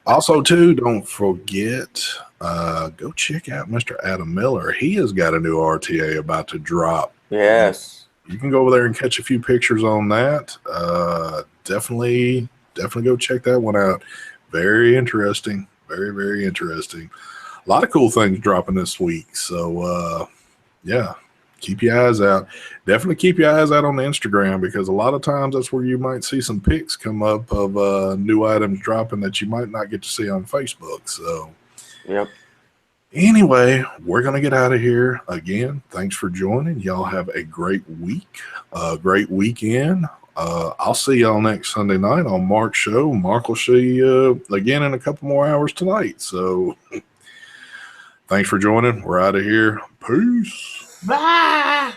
Also, too, don't forget, go check out Mr. Adam Miller. He has got a new RTA about to drop. Yes. You can go over there and catch a few pictures on that. Definitely go check that one out. Very interesting. Very, very interesting. A lot of cool things dropping this week. So, yeah. Keep your eyes out. Definitely keep your eyes out on the Instagram, because a lot of times that's where you might see some pics come up of new items dropping that you might not get to see on Facebook. So, yep. Anyway, we're going to get out of here. Again, thanks for joining. Y'all have a great week, a great weekend. I'll see y'all next Sunday night on Mark's show. Mark will see you again in a couple more hours tonight. So, thanks for joining. We're out of here. Peace. Bye.